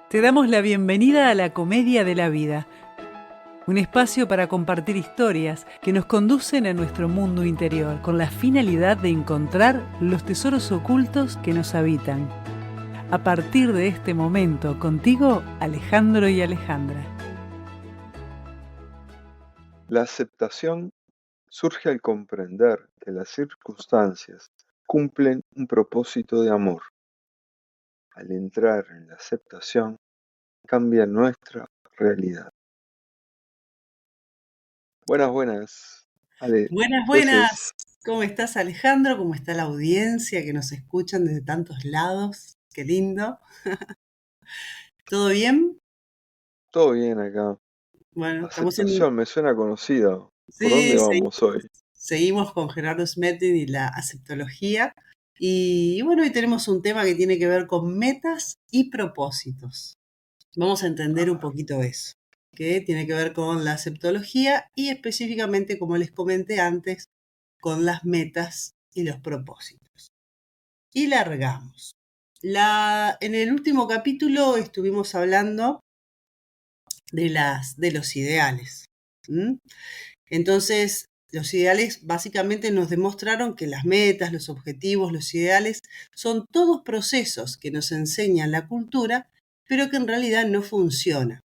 Te damos la bienvenida a la Comedia de la Vida, un espacio para compartir historias que nos conducen a nuestro mundo interior con la finalidad de encontrar los tesoros ocultos que nos habitan. A partir de este momento, contigo, Alejandro y Alejandra. La aceptación surge al comprender que las circunstancias cumplen un propósito de amor. Al entrar en la aceptación, cambia nuestra realidad. Buenas, Ale. Buenas. ¿Cómo estás, Alejandro? ¿Cómo está la audiencia que nos escuchan desde tantos lados? Qué lindo. ¿Todo bien? Todo bien acá. Bueno, estamos en... Aceptación, me suena conocido. ¿Por Sí, dónde vamos hoy? seguimos con Gerardo Smetlin y la aceptología. Y bueno, hoy tenemos un tema que tiene que ver con metas y propósitos. Vamos a entender un poquito eso, que tiene que ver con la aceptología y específicamente, como les comenté antes, con las metas y los propósitos. Y largamos. En el último capítulo estuvimos hablando de los ideales. Entonces, los ideales básicamente nos demostraron que las metas, los objetivos, los ideales son todos procesos que nos enseñan la cultura, pero que en realidad no funcionan,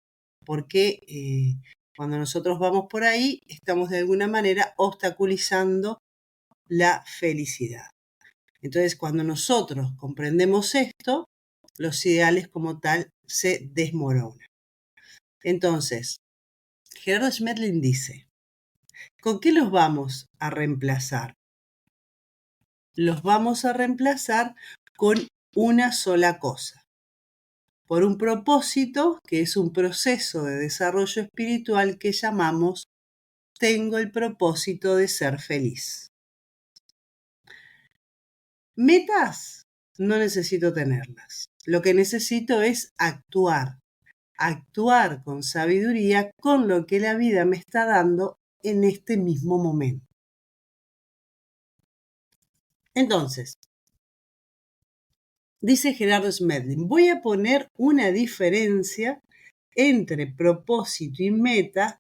porque cuando nosotros vamos por ahí estamos de alguna manera obstaculizando la felicidad. Entonces, cuando nosotros comprendemos esto, los ideales como tal se desmoronan. Entonces, Gerardo Schmetlin dice, ¿con qué los vamos a reemplazar? Los vamos a reemplazar con una sola cosa, por un propósito que es un proceso de desarrollo espiritual que llamamos tengo el propósito de ser feliz. Metas no necesito tenerlas. Lo que necesito es actuar con sabiduría con lo que la vida me está dando en este mismo momento. Entonces, dice Gerardo Smedlin, voy a poner una diferencia entre propósito y meta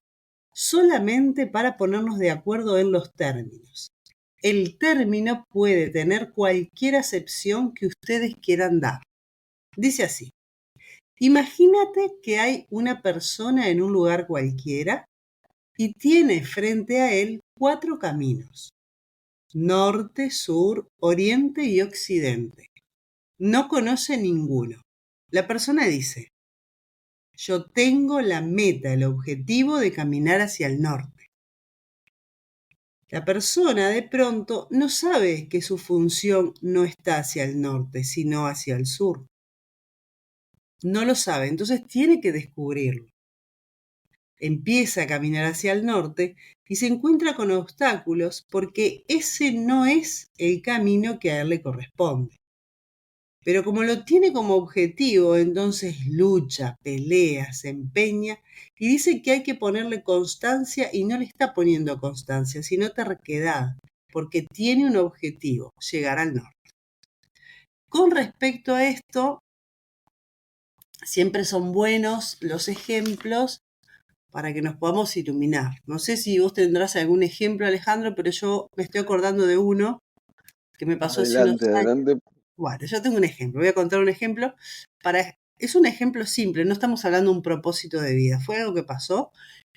solamente para ponernos de acuerdo en los términos. El término puede tener cualquier acepción que ustedes quieran dar. Dice así, imagínate que hay una persona en un lugar cualquiera y tiene frente a él 4 caminos, norte, sur, oriente y occidente. No conoce ninguno. La persona dice, yo tengo la meta, el objetivo de caminar hacia el norte. La persona de pronto no sabe que su función no está hacia el norte, sino hacia el sur. No lo sabe, entonces tiene que descubrirlo. Empieza a caminar hacia el norte y se encuentra con obstáculos porque ese no es el camino que a él le corresponde. Pero como lo tiene como objetivo, entonces lucha, pelea, se empeña y dice que hay que ponerle constancia y no le está poniendo constancia, sino terquedad, porque tiene un objetivo, llegar al norte. Con respecto a esto, siempre son buenos los ejemplos para que nos podamos iluminar. No sé si vos tendrás algún ejemplo, Alejandro, pero yo me estoy acordando de uno que me pasó hace unos años. Adelante. Bueno, yo tengo un ejemplo, voy a contar un ejemplo. Es un ejemplo simple, no estamos hablando de un propósito de vida, fue algo que pasó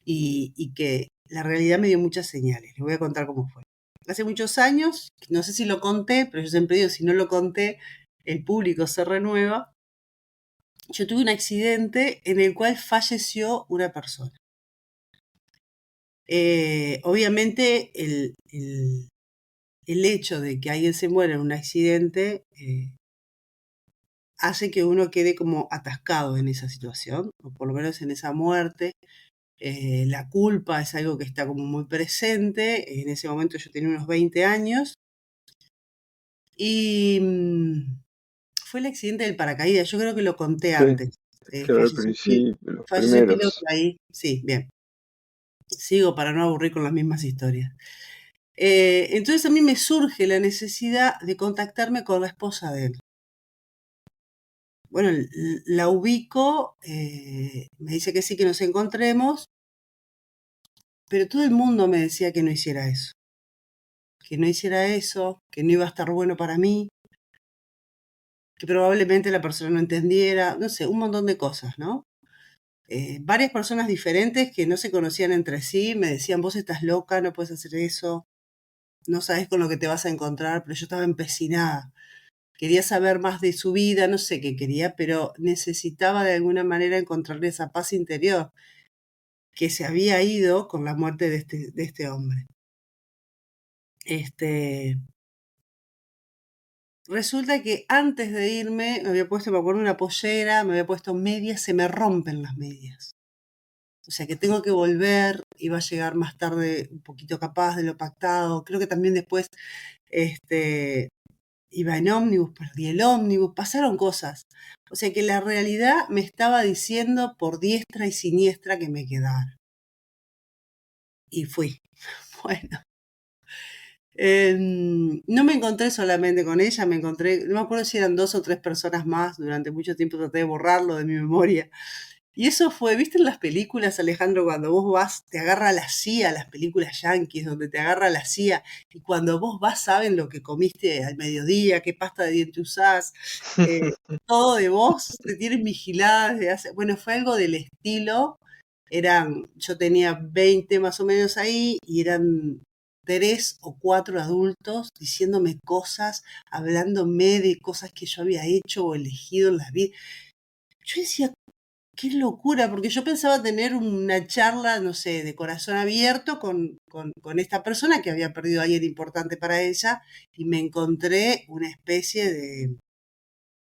y que la realidad me dio muchas señales. Les voy a contar cómo fue. Hace muchos años, no sé si lo conté, pero yo siempre digo, si no lo conté, el público se renueva. Yo tuve un accidente en el cual falleció una persona. Obviamente el hecho de que alguien se muera en un accidente hace que uno quede como atascado en esa situación, o por lo menos en esa muerte. La culpa es algo que está como muy presente. En ese momento yo tenía unos 20 años y fue el accidente del paracaídas. Yo creo que lo conté Sí, antes. que al principio, los Falleció el piloto primeros. ahí. Sí, bien. Sigo para no aburrir con las mismas historias. Entonces a mí me surge la necesidad de contactarme con la esposa de él. bueno, la ubico, me dice que sí, que nos encontremos, pero todo el mundo me decía que no hiciera eso, que no hiciera eso, que no iba a estar bueno para mí, que probablemente la persona no entendiera, no sé, un montón de cosas, ¿no? Varias personas diferentes que no se conocían entre sí me decían, vos estás loca, no puedes hacer eso, no sabes con lo que te vas a encontrar, pero yo estaba empecinada. Quería saber más de su vida, no sé qué quería, pero necesitaba de alguna manera encontrarle esa paz interior que se había ido con la muerte de este hombre. Resulta que antes de irme me había puesto, me acuerdo, una pollera, me había puesto medias, se me rompen las medias. O sea que tengo que volver, iba a llegar más tarde un poquito capaz de lo pactado. Creo que también después iba en ómnibus, perdí el ómnibus, pasaron cosas. O sea que la realidad me estaba diciendo por diestra y siniestra que me quedara. Y fui. Bueno. No me encontré solamente con ella, me encontré, no me acuerdo si eran 2 o 3 personas más, durante mucho tiempo traté de borrarlo de mi memoria. Y eso fue, ¿viste en las películas, Alejandro, cuando vos vas, te agarra la CIA, las películas yanquis, donde te agarra la CIA, y cuando vos vas saben lo que comiste al mediodía, qué pasta de diente usás, todo de vos, te tienen vigilada desde hace, bueno, fue algo del estilo, yo tenía 20 más o menos ahí, y eran 3 o 4 adultos diciéndome cosas, hablándome de cosas que yo había hecho o elegido en la vida. Yo decía, qué locura, porque yo pensaba tener una charla, no sé, de corazón abierto con esta persona que había perdido a alguien importante para ella, y me encontré una especie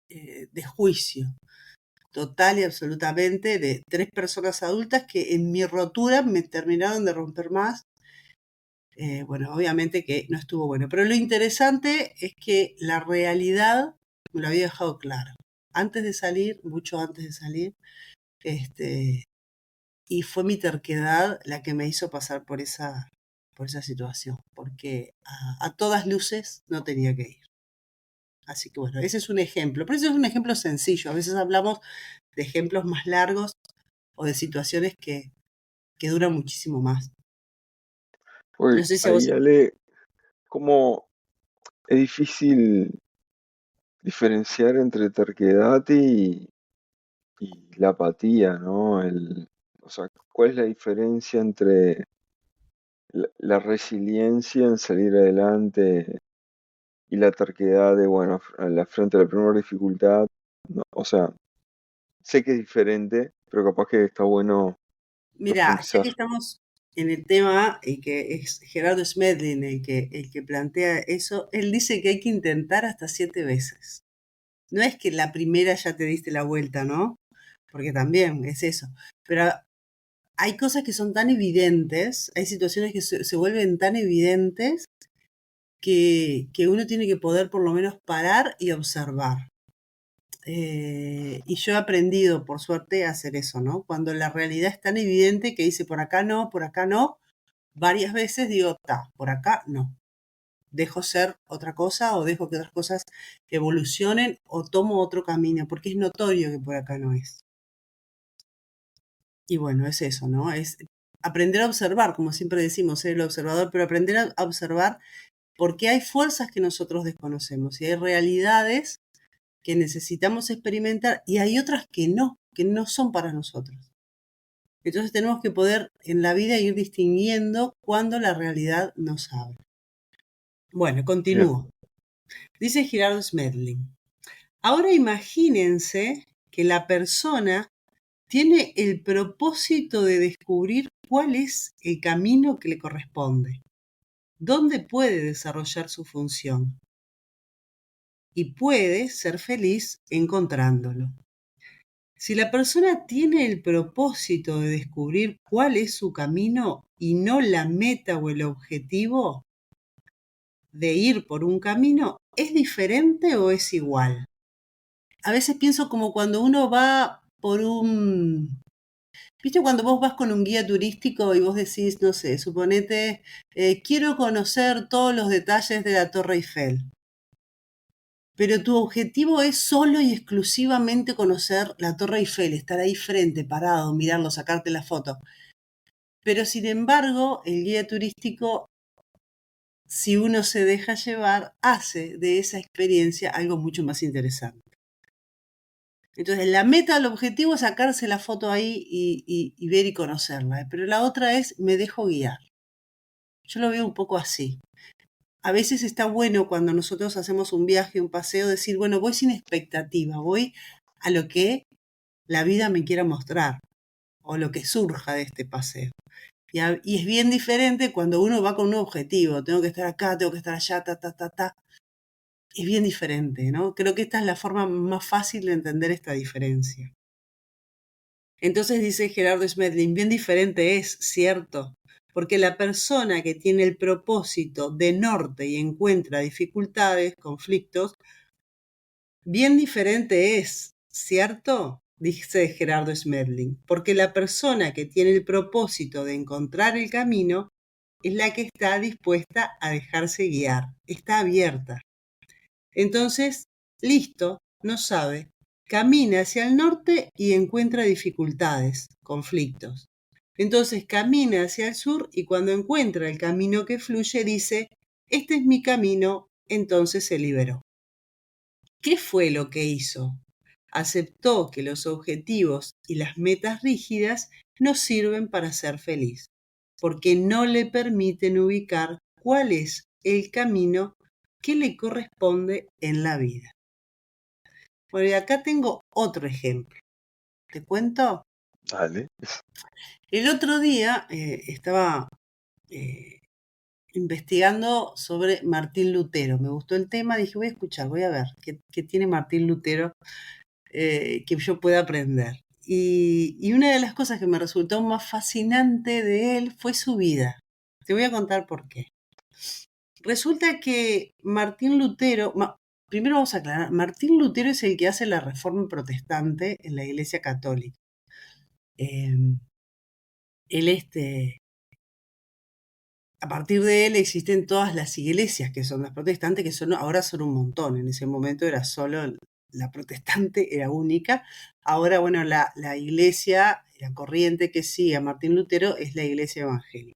de juicio total y absolutamente de 3 personas adultas que en mi rotura me terminaron de romper más. Bueno, obviamente que no estuvo bueno, pero lo interesante es que la realidad me lo había dejado claro. Antes de salir, mucho antes de salir, este, y fue mi terquedad la que me hizo pasar por esa situación, porque a todas luces no tenía que ir. Así que bueno, ese es un ejemplo, pero ese es un ejemplo sencillo. A veces hablamos de ejemplos más largos o de situaciones que duran muchísimo más. Uy, No sé si a vos... ahí Ale, como es difícil diferenciar entre terquedad y la apatía, ¿no? O sea, ¿cuál es la diferencia entre la resiliencia en salir adelante y la terquedad de, bueno, frente a la primera dificultad? ¿No? O sea, sé que es diferente, pero capaz que está bueno Mira, ya profundizar. que estamos en el tema, y que es Gerardo Smedlin el que plantea eso, él dice que hay que intentar hasta 7 veces. No es que la primera ya te diste la vuelta, ¿no? Porque también es eso. Pero hay cosas que son tan evidentes, hay situaciones que se vuelven tan evidentes que uno tiene que poder por lo menos parar y observar. Y yo he aprendido, por suerte, a hacer eso, ¿no? Cuando la realidad es tan evidente que dice por acá no, varias veces digo, por acá no. Dejo ser otra cosa o dejo que otras cosas evolucionen o tomo otro camino, porque es notorio que por acá no es. Y bueno, es eso, ¿no? Es aprender a observar, como siempre decimos, ser el observador, pero aprender a observar porque hay fuerzas que nosotros desconocemos y hay realidades que necesitamos experimentar y hay otras que no son para nosotros. Entonces tenemos que poder en la vida ir distinguiendo cuando la realidad nos habla. Bueno, Bien. continúo. Dice Gerardo Smedlin. Ahora imagínense que la persona tiene el propósito de descubrir cuál es el camino que le corresponde, dónde puede desarrollar su función y puede ser feliz encontrándolo. Si la persona tiene el propósito de descubrir cuál es su camino y no la meta o el objetivo de ir por un camino, ¿es diferente o es igual? A veces pienso como cuando uno va por un... ¿Viste cuando vos vas con un guía turístico y vos decís, no sé, suponete, quiero conocer todos los detalles de la Torre Eiffel? pero tu objetivo es solo y exclusivamente conocer la Torre Eiffel, estar ahí frente, parado, mirarlo, sacarte la foto. Pero sin embargo, el guía turístico, si uno se deja llevar, hace de esa experiencia algo mucho más interesante. Entonces, la meta, el objetivo es sacarse la foto ahí y ver y conocerla, pero la otra es me dejo guiar. Yo lo veo un poco así. A veces está bueno cuando nosotros hacemos un viaje, un paseo, decir, bueno, voy sin expectativa, voy a lo que la vida me quiera mostrar o lo que surja de este paseo. Y es bien diferente cuando uno va con un objetivo, tengo que estar acá, tengo que estar allá, ta. Es bien diferente, ¿no? Creo que esta es la forma más fácil de entender esta diferencia. Entonces dice Gerardo Smedlin, bien diferente es, ¿cierto? Porque la persona que tiene el propósito de norte y encuentra dificultades, conflictos, bien diferente es, ¿cierto? Dice Gerardo Smedlin, porque la persona que tiene el propósito de encontrar el camino es la que está dispuesta a dejarse guiar, está abierta. Entonces, listo, no sabe, camina hacia el norte y encuentra dificultades, conflictos. Entonces camina hacia el sur y cuando encuentra el camino que fluye dice, este es mi camino, entonces se liberó. ¿Qué fue lo que hizo? Aceptó que los objetivos y las metas rígidas no sirven para ser feliz, porque no le permiten ubicar cuál es el camino que le corresponde en la vida. Bueno, y acá tengo otro ejemplo. ¿Te cuento? Dale. El otro día estaba investigando sobre Martín Lutero. Me gustó el tema, dije, voy a escuchar, voy a ver qué tiene Martín Lutero que yo pueda aprender. Y una de las cosas que me resultó más fascinante de él fue su vida. Te voy a contar por qué. Resulta que Martín Lutero, primero vamos a aclarar, Martín Lutero es el que hace la reforma protestante en la Iglesia Católica. Él a partir de él existen todas las iglesias que son las protestantes, que ahora son un montón. En ese momento era solo la protestante, era única. Ahora, bueno, la iglesia, la corriente que sigue a Martín Lutero es la iglesia evangélica.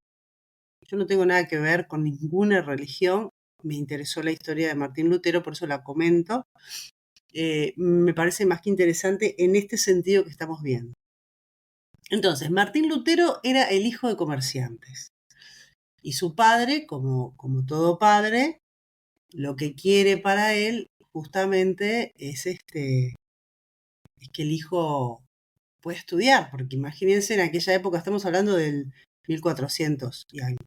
Yo no tengo nada que ver con ninguna religión. Me interesó la historia de Martín Lutero, por eso la comento. Me parece más que interesante en este sentido que estamos viendo. Entonces, Martín Lutero era el hijo de comerciantes. Y su padre, como todo padre, lo que quiere para él justamente es que el hijo pueda estudiar, porque imagínense, en aquella época, estamos hablando del 1400 y algo,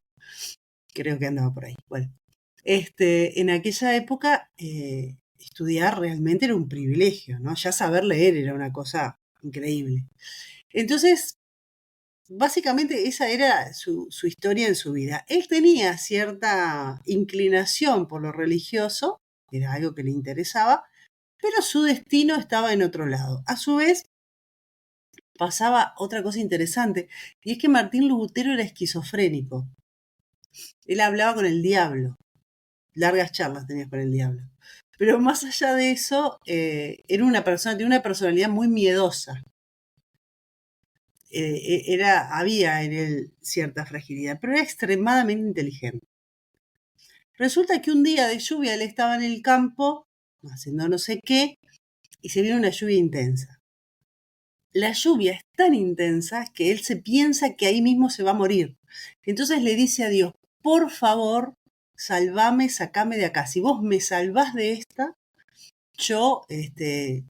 creo que andaba por ahí. Bueno, en aquella época estudiar realmente era un privilegio, ¿no? Ya saber leer era una cosa increíble. Entonces, básicamente esa era su historia en su vida. Él tenía cierta inclinación por lo religioso, era algo que le interesaba, pero su destino estaba en otro lado. A su vez, pasaba otra cosa interesante, y es que Martín Lutero era esquizofrénico. Él hablaba con el diablo, largas charlas tenía con el diablo. Pero más allá de eso, era una persona, tenía una personalidad muy miedosa. Había en él cierta fragilidad, pero era extremadamente inteligente. Resulta que un día de lluvia él estaba en el campo haciendo no sé qué y se viene una lluvia intensa. La lluvia es tan intensa que él se piensa que ahí mismo se va a morir. Entonces le dice a Dios, por favor, salvame, sacame de acá. Si vos me salvás de esta, yo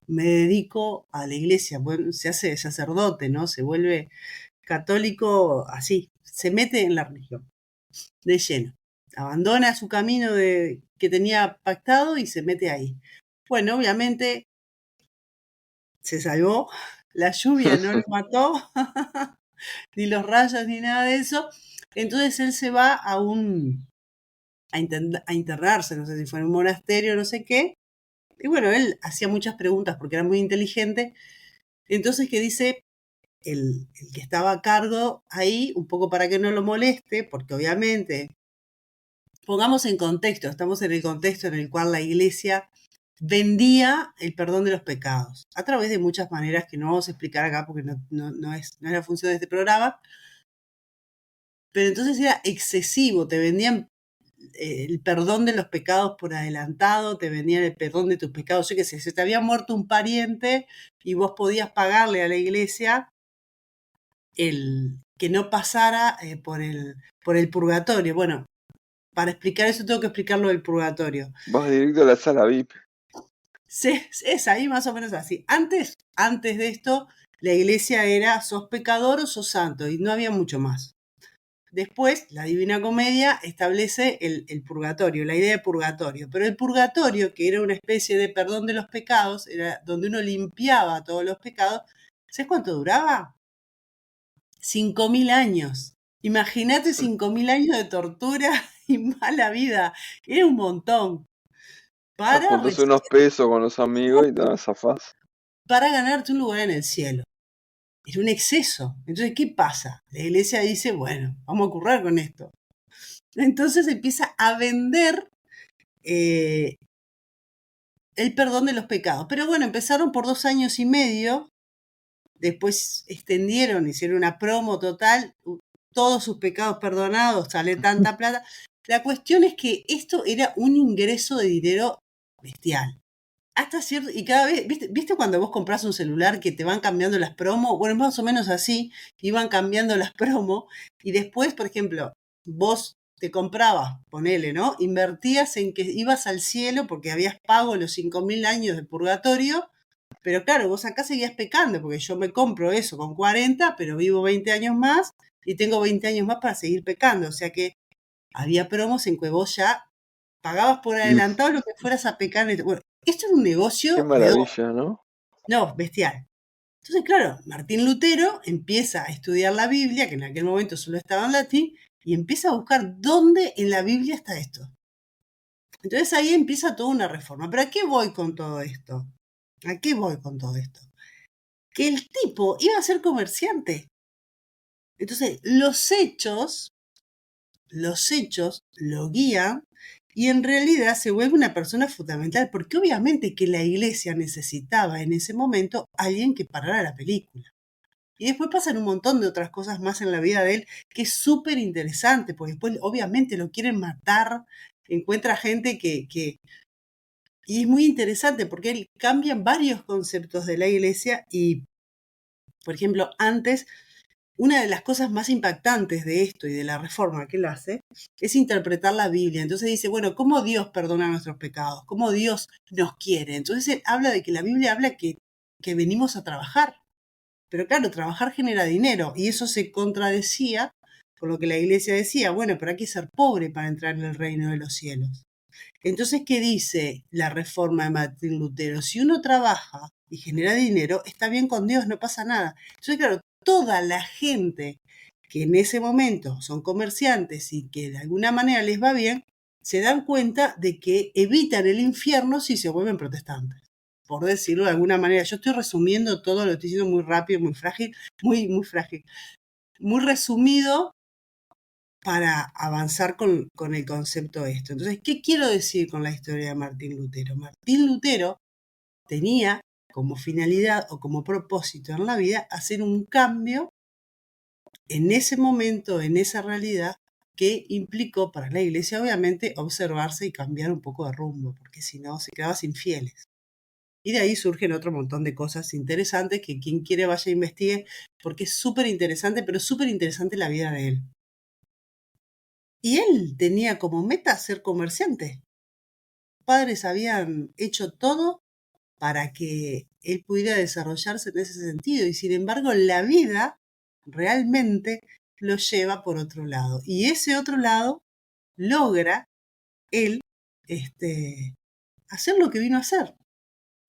me dedico a la iglesia. Bueno, se hace sacerdote, ¿no? Se vuelve católico así, se mete en la religión, de lleno. Abandona su camino que tenía pactado y se mete ahí. Bueno, obviamente se salvó, la lluvia no lo mató, ni los rayos, ni nada de eso. Entonces él se va a internarse, no sé si fue en un monasterio, no sé qué. Y bueno, él hacía muchas preguntas porque era muy inteligente. Entonces, ¿qué dice? El que estaba a cargo ahí, un poco para que no lo moleste, porque obviamente, pongamos en contexto, estamos en el contexto en el cual la iglesia vendía el perdón de los pecados a través de muchas maneras que no vamos a explicar acá porque no es la función de este programa. Pero entonces era excesivo, te vendían el perdón de los pecados por adelantado, te vendían el perdón de tus pecados. Yo qué sé, se te había muerto un pariente y vos podías pagarle a la iglesia el que no pasara por el purgatorio. Bueno, para explicar eso tengo que explicar lo del purgatorio. Vas directo a la sala VIP. Sí, es ahí más o menos así. Antes de esto, la iglesia era sos pecador o sos santo y no había mucho más. Después, la Divina Comedia establece el purgatorio, la idea de purgatorio. Pero el purgatorio, que era una especie de perdón de los pecados, era donde uno limpiaba todos los pecados, ¿sabes cuánto duraba? 5.000 años. Imagínate 5.000 años de tortura y mala vida. Era un montón. Para, Juntas unos pesos con los amigos y te zafás. Para ganarte un lugar en el cielo. Era un exceso. Entonces, ¿qué pasa? La iglesia dice, bueno, vamos a currar con esto. Entonces empieza a vender el perdón de los pecados. Pero bueno, empezaron por 2 años y medio, después extendieron, hicieron una promo total, todos sus pecados perdonados, sale tanta plata. La cuestión es que esto era un ingreso de dinero bestial. Hasta cierto, y cada vez, ¿viste cuando vos compras un celular que te van cambiando las promos? Bueno, más o menos así, iban cambiando las promos, y después, por ejemplo, vos te comprabas, ponele, ¿no? Invertías en que ibas al cielo porque habías pago los 5.000 años de purgatorio, pero claro, vos acá seguías pecando, porque yo me compro eso con 40, pero vivo 20 años más, y tengo 20 años más para seguir pecando, o sea que había promos en que vos ya pagabas por adelantado lo que fueras a pecar. Bueno, esto era un Qué negocio de oro. maravilla, ¿no? No, bestial. Entonces, claro, Martín Lutero empieza a estudiar la Biblia, que en aquel momento solo estaba en latín, y empieza a buscar dónde en la Biblia está esto. Entonces ahí empieza toda una reforma. ¿Pero a qué voy con todo esto? ¿A qué voy con todo esto? Que el tipo iba a ser comerciante. Entonces, los hechos lo guían y en realidad se vuelve una persona fundamental, porque obviamente que la iglesia necesitaba en ese momento alguien que parara la película. Y después pasan un montón de otras cosas más en la vida de él, que es súper interesante, porque después obviamente lo quieren matar, encuentra gente y es muy interesante porque él cambia varios conceptos de la iglesia y, por ejemplo, antes una de las cosas más impactantes de esto y de la reforma que él hace es interpretar la Biblia. Entonces dice, bueno, ¿cómo Dios perdona nuestros pecados? ¿Cómo Dios nos quiere? Entonces él habla de que la Biblia habla que venimos a trabajar. Pero claro, trabajar genera dinero y eso se contradecía con lo que la iglesia decía, bueno, pero hay que ser pobre para entrar en el reino de los cielos. Entonces, ¿qué dice la reforma de Martín Lutero? Si uno trabaja y genera dinero, está bien con Dios, no pasa nada. Entonces, claro, toda la gente que en ese momento son comerciantes y que de alguna manera les va bien, se dan cuenta de que evitan el infierno si se vuelven protestantes. Por decirlo de alguna manera, yo estoy resumiendo todo, lo estoy diciendo muy rápido, muy frágil, muy frágil, muy resumido para avanzar con el concepto de esto. Entonces, ¿qué quiero decir con la historia de Martín Lutero? Martín Lutero tenía como finalidad o como propósito en la vida hacer un cambio en ese momento, en esa realidad, que implicó para la iglesia, obviamente, observarse y cambiar un poco de rumbo, porque si no, se quedaba sin fieles. Y de ahí surgen otro montón de cosas interesantes que quien quiere vaya a investigue, porque es súper interesante, pero súper interesante la vida de él. Y él tenía como meta ser comerciante. Sus padres habían hecho todo para que él pudiera desarrollarse en ese sentido y sin embargo la vida realmente lo lleva por otro lado. Y ese otro lado logra él hacer lo que vino a hacer.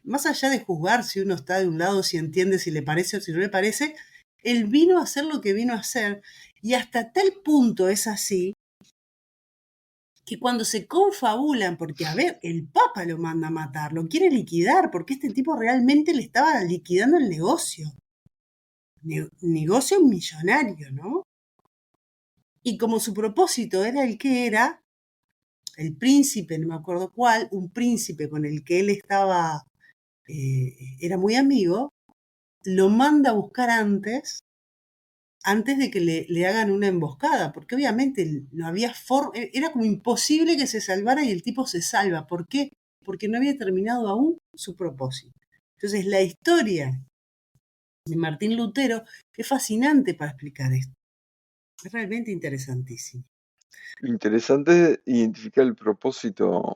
Más allá de juzgar si uno está de un lado, si entiende, si le parece o si no le parece, él vino a hacer lo que vino a hacer y hasta tal punto es así que cuando se confabulan, porque a ver, el Papa lo manda a matar, lo quiere liquidar, porque este tipo realmente le estaba liquidando el negocio. Negocio millonario, ¿no? Y como su propósito era el que era, el príncipe, no me acuerdo cuál, un príncipe con el que él estaba, era muy amigo, lo manda a buscar antes de que le hagan una emboscada, porque obviamente no había forma, era como imposible que se salvara y el tipo se salva. ¿Por qué? Porque no había terminado aún su propósito. Entonces, la historia de Martín Lutero es fascinante para explicar esto. Es realmente interesantísimo. Lo interesante es identificar el propósito,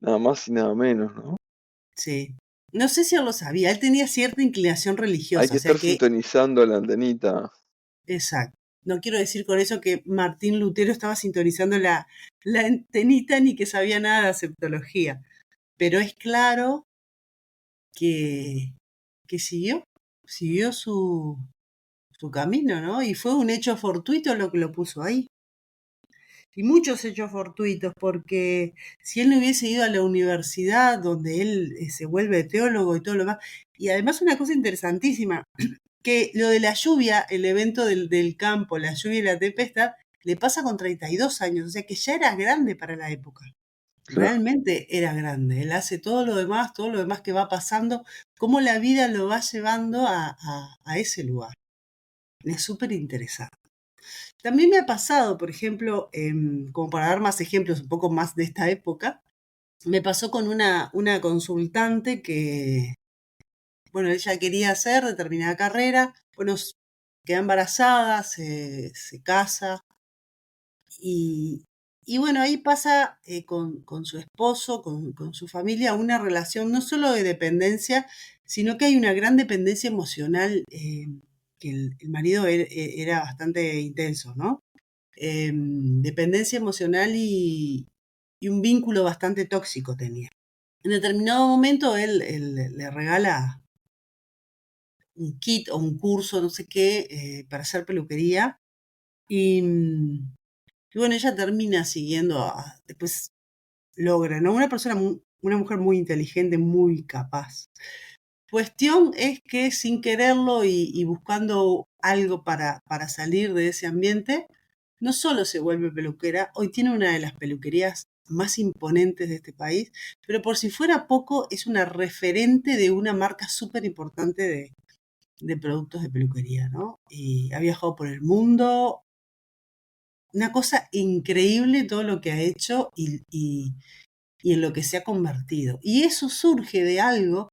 nada más y nada menos, ¿no? Sí. No sé si él lo sabía, él tenía cierta inclinación Hay religiosa, que o sea estar que, sintonizando la antenita. exacto. No quiero decir con eso que Martín Lutero estaba sintonizando la antenita ni que sabía nada de aceptología, pero es claro que, que siguió su camino, ¿no? Y fue un hecho fortuito lo que lo puso ahí. Y muchos hechos fortuitos, porque si él no hubiese ido a la universidad donde él se vuelve teólogo y todo lo demás, y además una cosa interesantísima, que lo de la lluvia, el evento del campo, la lluvia y la tempestad, le pasa con 32 años, o sea que ya era grande para la época. Claro. Realmente era grande. Él hace todo lo demás que va pasando, cómo la vida lo va llevando a ese lugar. Es súper interesante. También me ha pasado, por ejemplo, como para dar más ejemplos un poco más de esta época, me pasó con una consultante que, bueno, ella quería hacer determinada carrera, bueno, queda embarazada, se casa y, bueno, ahí pasa con su esposo, con su familia, una relación no solo de dependencia, sino que hay una gran dependencia emocional, que el marido era bastante intenso, ¿no? Dependencia emocional y un vínculo bastante tóxico tenía. En determinado momento él le regala un kit o un curso, no sé qué, para hacer peluquería. Y, y bueno, ella termina siguiendo, después logra, ¿no? Una mujer muy inteligente, muy capaz. Cuestión es que sin quererlo y buscando algo para salir de ese ambiente, no solo se vuelve peluquera, hoy tiene una de las peluquerías más imponentes de este país, pero por si fuera poco, es una referente de una marca súper importante de productos de peluquería, ¿no? Y ha viajado por el mundo, una cosa increíble todo lo que ha hecho y en lo que se ha convertido. Y eso surge de algo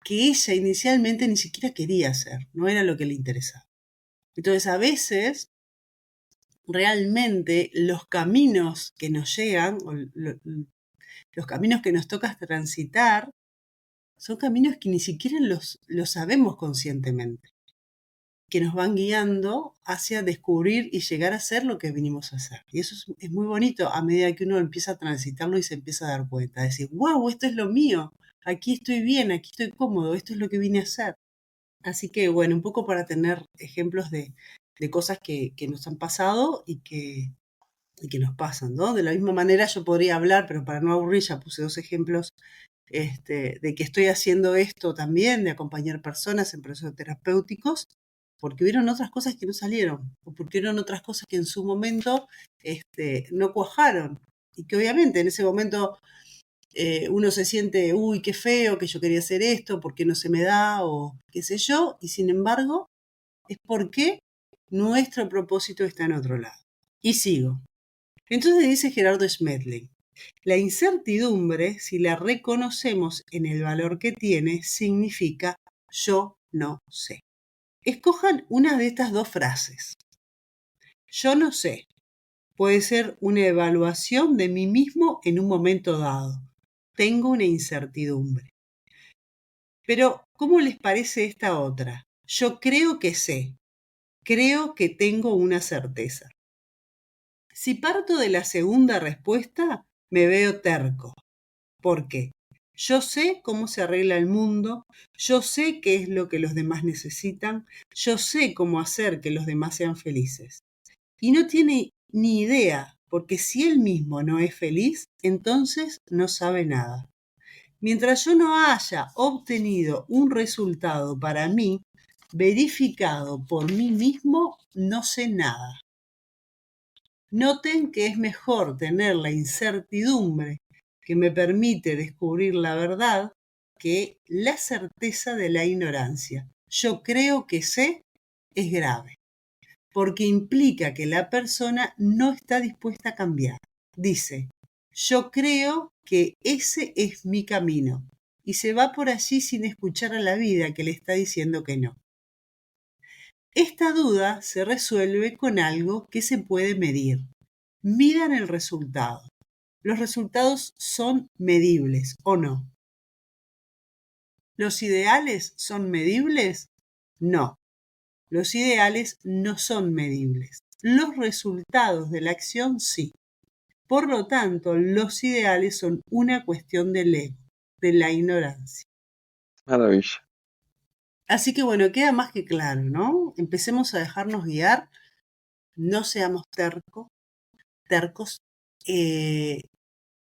que ella inicialmente ni siquiera quería hacer, no era lo que le interesaba. Entonces, a veces, realmente, los caminos que nos llegan, o los caminos que nos toca transitar, son caminos que ni siquiera los sabemos conscientemente, que nos van guiando hacia descubrir y llegar a ser lo que vinimos a hacer. Y eso es muy bonito a medida que uno empieza a transitarlo y se empieza a dar cuenta, decir, wow, esto es lo mío, aquí estoy bien, aquí estoy cómodo, esto es lo que vine a hacer. Así que, bueno, un poco para tener ejemplos de cosas que nos han pasado y que nos pasan, ¿no? De la misma manera yo podría hablar, pero para no aburrir ya puse 2 ejemplos, de que estoy haciendo esto también, de acompañar personas en procesos terapéuticos, porque hubieron otras cosas que no salieron, o porque hubieron otras cosas que en su momento, no cuajaron. Y que obviamente en ese momento uno se siente, uy, qué feo, que yo quería hacer esto, ¿por qué no se me da? O qué sé yo, y sin embargo, es porque nuestro propósito está en otro lado. Y sigo. Entonces dice Gerardo Schmetling, la incertidumbre, si la reconocemos en el valor que tiene, significa yo no sé. Escojan una de estas 2 frases. Yo no sé. Puede ser una evaluación de mí mismo en un momento dado. Tengo una incertidumbre. Pero, ¿cómo les parece esta otra? Yo creo que sé. Creo que tengo una certeza. Si parto de la segunda respuesta, me veo terco. ¿Por qué? Yo sé cómo se arregla el mundo, yo sé qué es lo que los demás necesitan, yo sé cómo hacer que los demás sean felices. Y no tiene ni idea, porque si él mismo no es feliz, entonces no sabe nada. Mientras yo no haya obtenido un resultado para mí, verificado por mí mismo, no sé nada. Noten que es mejor tener la incertidumbre que me permite descubrir la verdad que la certeza de la ignorancia. Yo creo que sé es grave, porque implica que la persona no está dispuesta a cambiar. Dice, yo creo que ese es mi camino, y se va por allí sin escuchar a la vida que le está diciendo que no. Esta duda se resuelve con algo que se puede medir. Midan el resultado. Los resultados son medibles, ¿o no? ¿Los ideales son medibles? No, los ideales no son medibles. Los resultados de la acción sí. Por lo tanto, los ideales son una cuestión del ego, de la ignorancia. Maravilla. Así que bueno, queda más que claro, ¿no? Empecemos a dejarnos guiar, no seamos tercos,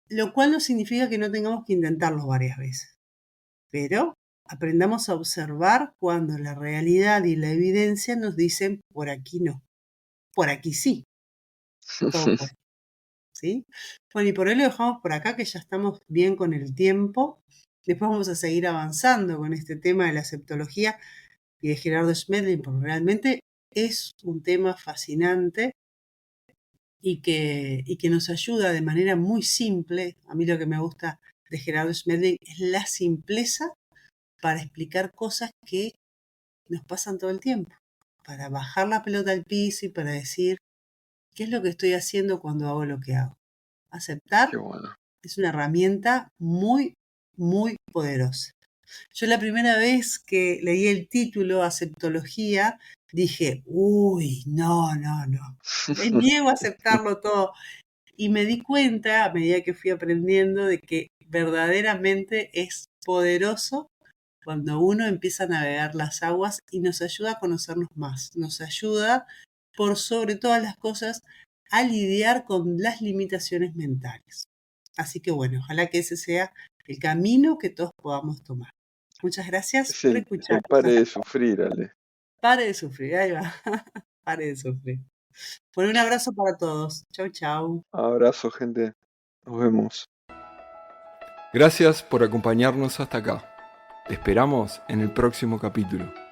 lo cual no significa que no tengamos que intentarlo varias veces. Pero aprendamos a observar cuando la realidad y la evidencia nos dicen por aquí no, por aquí sí, todo puede, ¿sí? Bueno, y por hoy lo dejamos por acá, que ya estamos bien con el tiempo. Después vamos a seguir avanzando con este tema de la aceptología y de Gerardo Schmedlin, porque realmente es un tema fascinante y que nos ayuda de manera muy simple. A mí lo que me gusta de Gerardo Schmedlin es la simpleza para explicar cosas que nos pasan todo el tiempo, para bajar la pelota al piso y para decir qué es lo que estoy haciendo cuando hago lo que hago. Aceptar Qué bueno. es una herramienta muy, muy poderosa. Yo la primera vez que leí el título Aceptología, dije, uy, no, me niego a aceptarlo todo. Y me di cuenta, a medida que fui aprendiendo, de que verdaderamente es poderoso cuando uno empieza a navegar las aguas y nos ayuda a conocernos más. Nos ayuda, por sobre todas las cosas, a lidiar con las limitaciones mentales. Así que bueno, ojalá que ese sea el camino que todos podamos tomar. Muchas gracias Es por el escucharnos. pare de sufrir, Ale. Pare de sufrir, ahí va. Pare de sufrir. Bueno, un abrazo para todos. Chau, chau. Abrazo, gente. Nos vemos. Gracias por acompañarnos hasta acá. Te esperamos en el próximo capítulo.